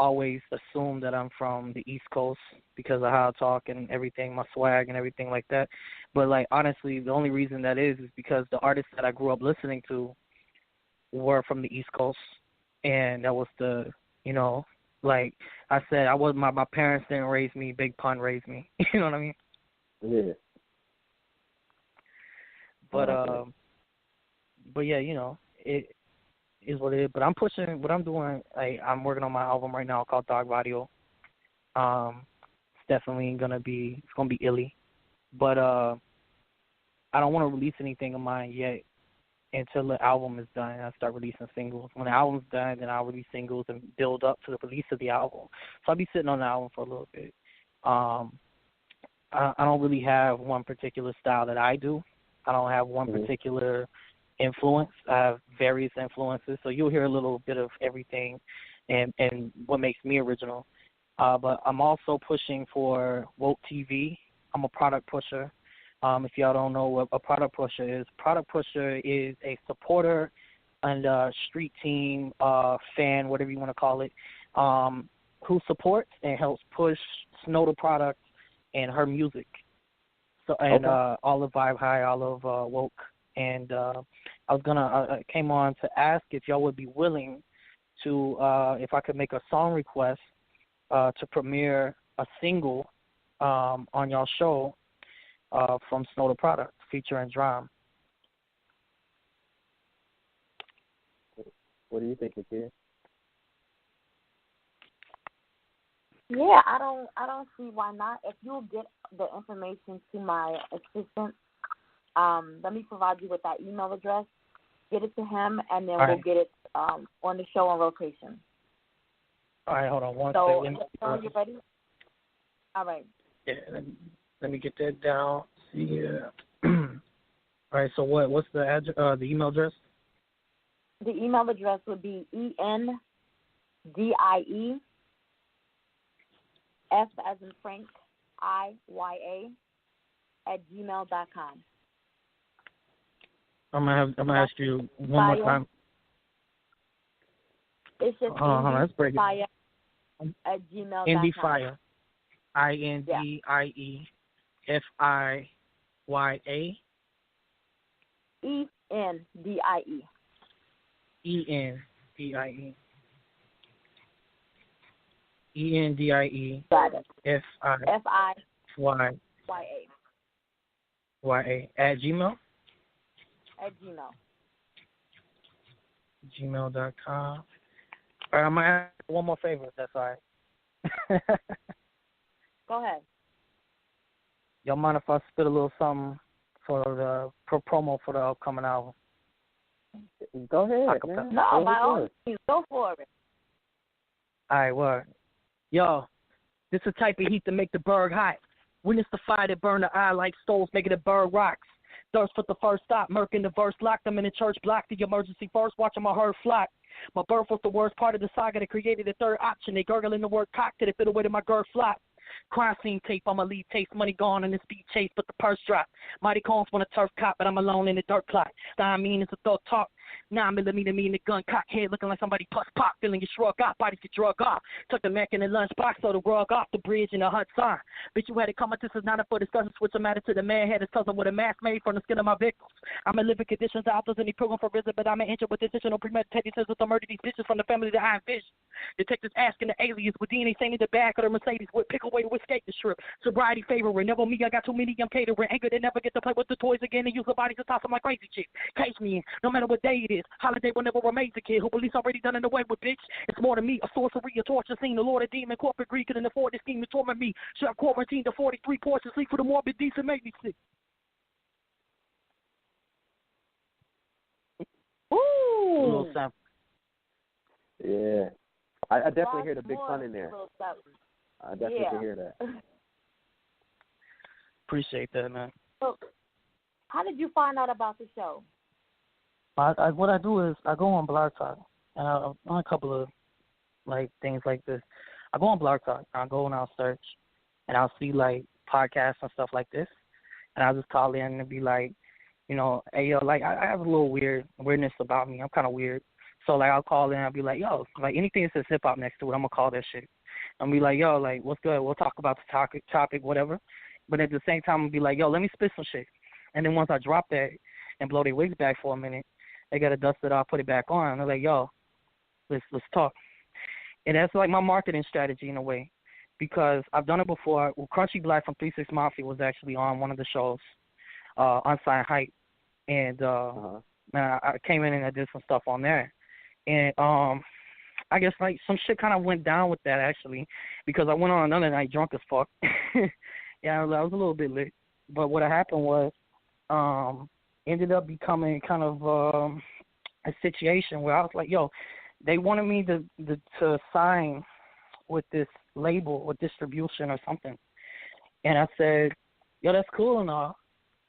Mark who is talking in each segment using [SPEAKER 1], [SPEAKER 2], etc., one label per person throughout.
[SPEAKER 1] always assumed that I'm from the East Coast because of how I talk and everything, my swag and everything like that. But, like, honestly, the only reason that is because the artists that I grew up listening to were from the East Coast. And that was like I said, my parents didn't raise me, Big Pun raised me. You know what I mean?
[SPEAKER 2] Yeah.
[SPEAKER 1] But yeah, it is what it is. But I'm pushing what I'm doing. I'm working on my album right now called Dog Vadio. It's definitely gonna be illy. But I don't want to release anything of mine yet until the album is done. I start releasing singles. When the album's done, then I'll release singles and build up to the release of the album. So I'll be sitting on the album for a little bit. I don't really have one particular style that I do. I don't have one particular influence. I have various influences. So you'll hear a little bit of everything and what makes me original. But I'm also pushing for Woke TV. I'm a product pusher. If y'all don't know what a product pusher is a supporter and street team, fan, whatever you want to call it, who supports and helps push Snow the Product and her music. So and all of Vibe High, all of Woke. And I came on to ask if y'all would be willing to, if I could make a song request to premiere a single on y'all show from Snow the Product, featuring Drum.
[SPEAKER 2] What do you think, Nakia?
[SPEAKER 3] Yeah, I don't see why not. If you'll get the information to my assistant, let me provide you with that email address. Get it to him, and then we'll get it on the show on rotation.
[SPEAKER 1] All right, hold on one second.
[SPEAKER 3] So, you ready? All right.
[SPEAKER 1] Yeah, let me get that down. Yeah. All right. So what's the email address?
[SPEAKER 3] The email address would be ENDIE, F as in Frank, IYA @gmail.com.
[SPEAKER 1] I'm gonna ask you one more time.
[SPEAKER 3] It's just
[SPEAKER 1] Let's break
[SPEAKER 3] it. @gmail.com.
[SPEAKER 1] Endie Fiya, INDIE FIYA.
[SPEAKER 3] ENDIE.
[SPEAKER 1] ENDIE. ENDIE FIYA @Gmail.
[SPEAKER 3] @Gmail.
[SPEAKER 1] Gmail.com. All right, I'm gonna ask one more favor. If that's all right.
[SPEAKER 3] Go ahead.
[SPEAKER 1] Y'all mind if I spit a little something for the promo for the upcoming album?
[SPEAKER 2] Go ahead. Man.
[SPEAKER 3] No, by all means, go for it.
[SPEAKER 1] All right, word. Yo, this the type of heat to make the bird hot. Witness the fire that burn the eye like stoves, making the bird rocks. Thirst for the first stop, murk in the verse, locked them in the church block. The emergency first, watching my herd flock. My birth was the worst part of the saga that created the third option. They gurgling the word cock till it fit away to my girl flop. Crime scene tape, I'ma leave taste, money gone in the speed chase, but the purse drop. Mighty Combs want a turf cop, but I'm alone in the dirt plot. That I mean, it's a thug talk. 9mm me in the gun, cock head looking like somebody puss pop, feeling your shrug off, bodies get drug off. Took the Mac in the lunchbox, so the rug off the bridge in the hut sign. Bitch, you had to come up, this is not a for discussion, switch the matter to the man, had his cousin with a mask made from the skin of my victims. I'm in living conditions, authors in the program for risen, but I'm an injured with decision, no premeditated sense with the murder these bitches from the family that I envision. Detectives asking the aliens with DNA saying in the back of the Mercedes with pick away to escape the strip. Sobriety favoring, never me, I got too many, I'm catering. Anger, they never get to play with the toys again and use the bodies to toss them like crazy chicks. Cage me in, no matter what day it is. Holiday will never remain a kid who police already done in the way with, bitch. It's more than me, a sorcery, a torture scene. The Lord of Demon, corporate greed couldn't afford this scheme to torment me. Should have quarantined to 43 portions, sleep for the morbid decent, make me sick.
[SPEAKER 3] Ooh.
[SPEAKER 1] A little sample.
[SPEAKER 2] Yeah. I definitely hear the big fun in there. I definitely hear that.
[SPEAKER 1] Appreciate that, man.
[SPEAKER 3] So, how did you find out about the show?
[SPEAKER 1] What I do is I go on Blog Talk, and on a couple of things like this. I go on Blog Talk, I'll go and I'll search, and I'll see podcasts and stuff like this, and I'll just call in and be like, hey yo, I have a little weirdness about me. I'm kind of weird, So, like, I'll call in, I'll be like, yo, like, anything that says hip-hop next to it, I'm going to call that shit. I'm be like, yo, like, what's good? We'll talk about the topic, whatever. But at the same time, I'll be like, yo, let me spit some shit. And then once I drop that and blow their wigs back for a minute, they got to dust it off, put it back on. And they're like, yo, let's talk. And that's like my marketing strategy in a way, because I've done it before. Well, Crunchy Black from 3 6 Mafia was actually on one of the shows, Unsigned Hype. And, man, I came in and I did some stuff on there. And I guess, like, some shit kind of went down with that, actually, because I went on another night drunk as fuck. Yeah, I was a little bit lit. But what happened was ended up becoming kind of a situation where I was like, yo, they wanted me to sign with this label or distribution or something. And I said, yo, that's cool and all.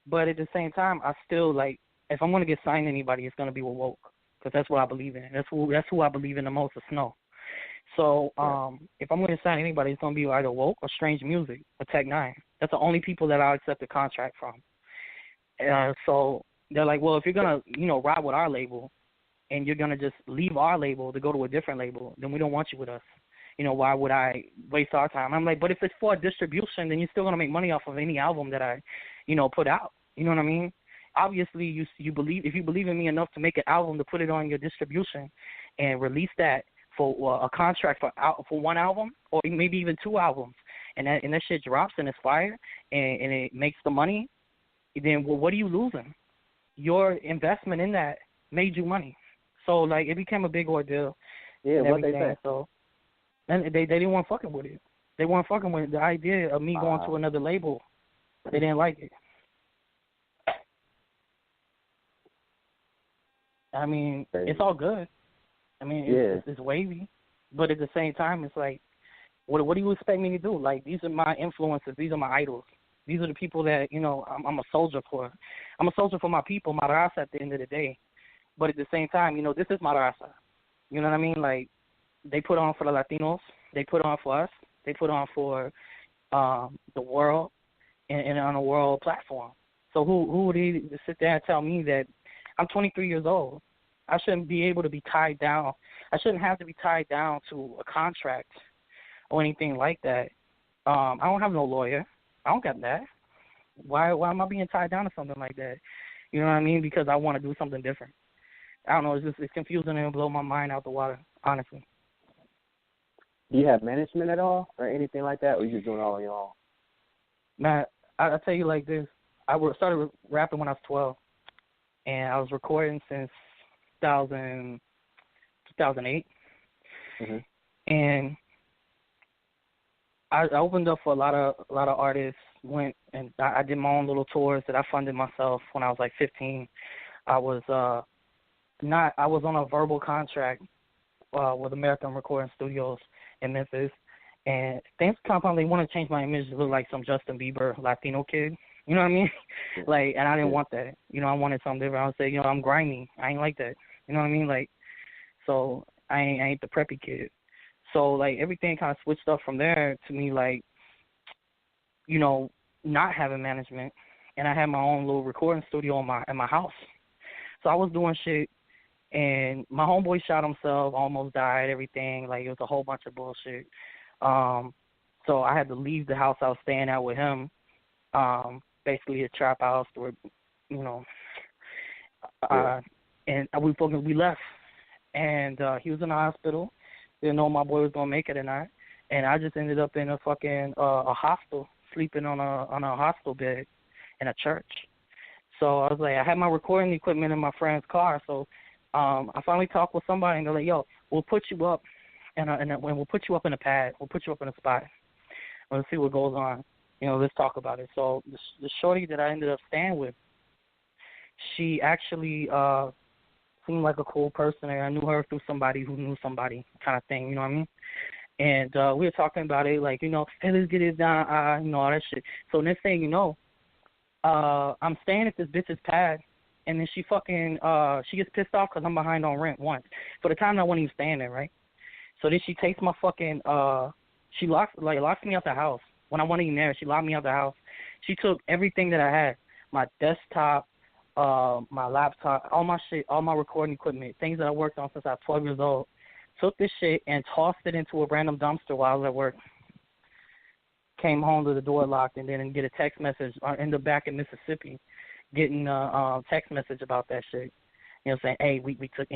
[SPEAKER 1] But at the same time, I still, like, if I'm going to get signed to anybody, it's going to be with Woke, because that's what I believe in. That's who I believe in the most, is Snow. So if I'm going to sign anybody, it's going to be either Woke or Strange Music or Tech Nine. That's the only people that I'll accept a contract from. So they're like, well, if you're going to, ride with our label and you're going to just leave our label to go to a different label, then we don't want you with us. Why would I waste our time? I'm like, but if it's for distribution, then you're still going to make money off of any album that I, put out. You know what I mean? Obviously, you believe, if you believe in me enough to make an album, to put it on your distribution and release that for a contract for one album or maybe even 2 albums, and that shit drops and it's fire and it makes the money, then what are you losing? Your investment in that made you money. So, like, it became a big ordeal.
[SPEAKER 2] Yeah, what they say.
[SPEAKER 1] So, and they didn't want fucking with it. They weren't fucking with the idea of me going to another label. They didn't like it. I mean, it's all good. I mean, it's wavy. But at the same time, it's like, what do you expect me to do? Like, these are my influences. These are my idols. These are the people that, I'm a soldier for. I'm a soldier for my people, my raza, at the end of the day. But at the same time, this is my raza. You know what I mean? Like, they put on for the Latinos. They put on for us. They put on for the world and on a world platform. So who would sit there and tell me that I'm 23 years old? I shouldn't be able to be tied down. I shouldn't have to be tied down to a contract or anything like that. I don't have no lawyer. I don't got that. Why am I being tied down to something like that? You know what I mean? Because I want to do something different. I don't know. It's confusing and blow my mind out the water, honestly.
[SPEAKER 2] Do you have management at all or anything like that, or you just doing it all on your own?
[SPEAKER 1] Man, I'll tell you like this. I started rapping when I was 12, and I was recording since 2008. Mm-hmm. And I opened up for a lot of artists. Went and I did my own little tours that I funded myself when I was like 15. I was on a verbal contract with American Recording Studios in Memphis, and things compound. They want to change my image to look like some Justin Bieber Latino kid. You know what I mean? Like, and I didn't want that. I wanted something different. I would say, I'm grimy. I ain't like that. You know what I mean? Like, so I ain't the preppy kid. So, like, everything kind of switched up from there to me, like, not having management, and I had my own little recording studio in my house. So I was doing shit, and my homeboy shot himself, almost died, everything. Like, it was a whole bunch of bullshit. So I had to leave the house I was staying at with him, basically a trap house where, and we left. And he was in the hospital. Didn't know my boy was going to make it or not. And I just ended up in a fucking a hostel, sleeping on a hostel bed in a church. So I was like, I had my recording equipment in my friend's car. So I finally talked with somebody, and they're like, yo, we'll put you up, and we'll put you up in a pad. We'll put you up in a spot. Let's see what goes on. Let's talk about it. So the shorty that I ended up staying with, she actually seemed like a cool person, and I knew her through somebody who knew somebody kind of thing, you know what I mean? And we were talking about it, like, hey, let's get it down, all that shit. So next thing you know, I'm staying at this bitch's pad, and then she gets pissed off because I'm behind on rent once. For the time I wasn't even staying there, right? So then she takes my fucking, she locks me out the house. When I wasn't even there, she locked me out the house. She took everything that I had, my desktop, my laptop, all my shit, all my recording equipment, things that I worked on since I was 12 years old. Took this shit and tossed it into a random dumpster while I was at work. Came home to the door locked, and then get a text message. I ended up back in Mississippi, getting a text message about that shit. You know, saying, "Hey, we took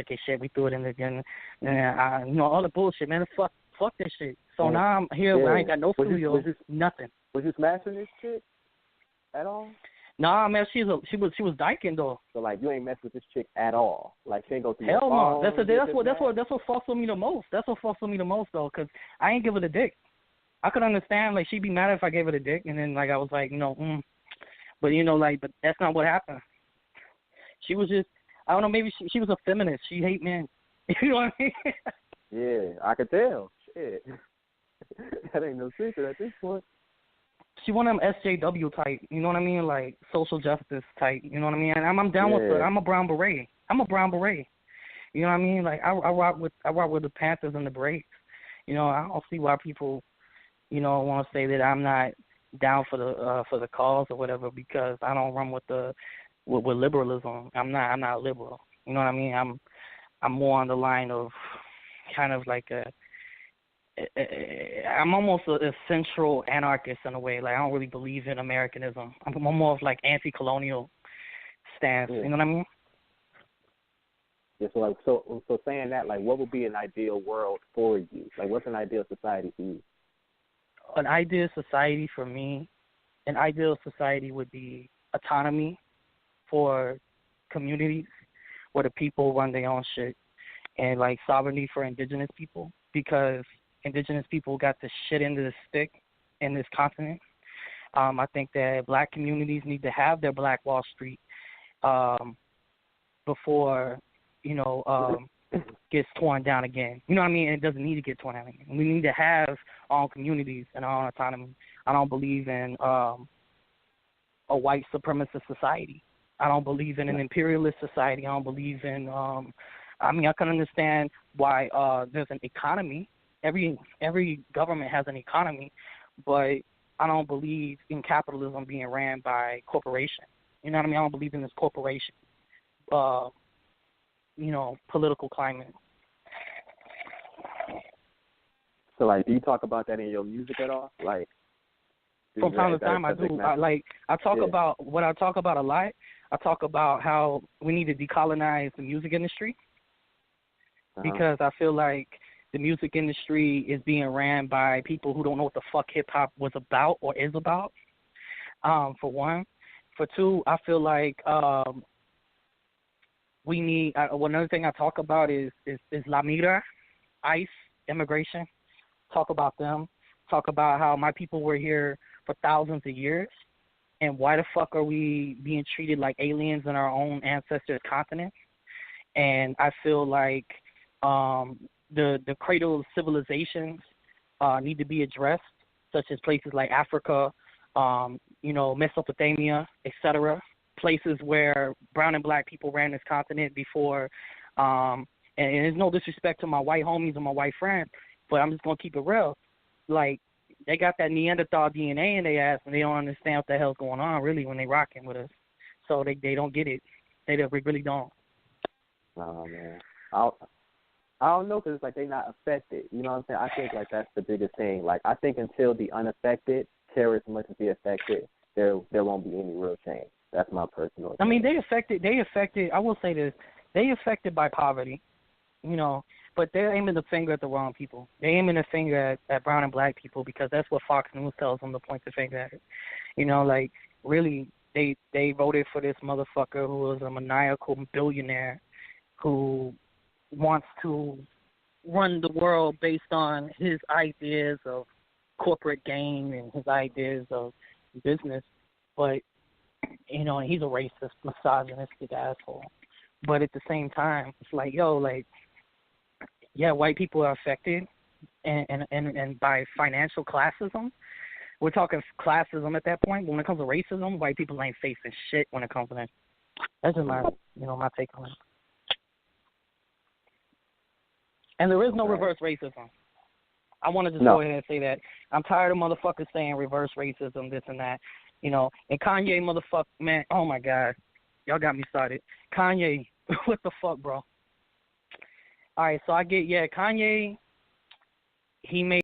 [SPEAKER 1] his shit, we threw it in the gun, and all the bullshit, man. Fuck this shit." So now I'm here. Where I ain't got no studio, nothing.
[SPEAKER 2] Was you smashing this chick at all?
[SPEAKER 1] Nah, man, she was dyking though.
[SPEAKER 2] So like, you ain't mess with this chick at all. Like, she ain't go through.
[SPEAKER 1] Hell no. That's what fucks with me the most. That's what fucks with me the most though, because I ain't give her the dick. I could understand like she'd be mad if I gave her the dick, and then like I was like, but but that's not what happened. She was just, I don't know, maybe she was a feminist. She hate men. You know what I mean?
[SPEAKER 2] Yeah, I could tell. Shit, that ain't no secret at this point.
[SPEAKER 1] She one of them SJW type, you know what I mean? Like social justice type, you know what I mean? And I'm down with her. I'm a brown beret. You know what I mean? Like I rock with the Panthers and the Braves. You know, I don't see why people, want to say that I'm not down for the cause or whatever, because I don't run with liberalism. I'm not liberal. You know what I mean? I'm more on the line of kind of like I'm almost a central anarchist in a way. Like I don't really believe in Americanism. I'm more of like anti-colonial stance.
[SPEAKER 2] Yeah.
[SPEAKER 1] You know what I mean?
[SPEAKER 2] Yeah. So saying that, like, what would be an ideal world for you? Like, what's an ideal society for you?
[SPEAKER 1] An ideal society for me, would be autonomy for communities where the people run their own shit, and like sovereignty for indigenous people, because indigenous people got the shit into the stick in this continent. I think that black communities need to have their Black Wall Street before, gets torn down again. You know what I mean? It doesn't need to get torn down again. We need to have our own communities and our own autonomy. I don't believe in a white supremacist society. I don't believe in an imperialist society. I don't believe in I can understand why there's an economy. Every government has an economy, but I don't believe in capitalism being ran by corporations. You know what I mean? I don't believe in this corporation, political climate.
[SPEAKER 2] So, like, do you talk about that in your music at all? Like,
[SPEAKER 1] from time to time, I do. I talk about what I talk about a lot. I talk about how we need to decolonize the music industry, because I feel like the music industry is being ran by people who don't know what the fuck hip-hop was about or is about, for one. For two, I feel like we need another thing I talk about is La Mira, ICE, immigration. Talk about them. Talk about how my people were here for thousands of years, and why the fuck are we being treated like aliens in our own ancestors' continent? And I feel like the cradle of civilizations need to be addressed, such as places like Africa, Mesopotamia, etc. Places where brown and black people ran this continent before. And there's no disrespect to my white homies and my white friends, but I'm just gonna keep it real. Like, they got that Neanderthal DNA in their ass, and they don't understand what the hell's going on really when they rocking with us. So they don't get it. They really don't.
[SPEAKER 2] Oh man, I don't know, because it's like they're not affected. You know what I'm saying? I think like that's the biggest thing. Like, I think until the unaffected care as much as the affected, there won't be any real change. That's my personal opinion.
[SPEAKER 1] I mean, they affected. I will say this: they affected by poverty, but they're aiming the finger at the wrong people. They're aiming the finger at brown and black people, because that's what Fox News tells them to point the finger at it. Really, they voted for this motherfucker who was a maniacal billionaire who wants to run the world based on his ideas of corporate gain and his ideas of business. But, he's a racist, misogynistic asshole. But at the same time, it's like, white people are affected and by financial classism. We're talking classism at that point. But when it comes to racism, white people ain't facing shit when it comes to that. That's just my take on it. And there is no reverse racism. I want to just go ahead and say that. I'm tired of motherfuckers saying reverse racism, this and that. And Kanye, motherfucker, man, oh my God. Y'all got me started. Kanye, what the fuck, bro? All right, so Kanye, he made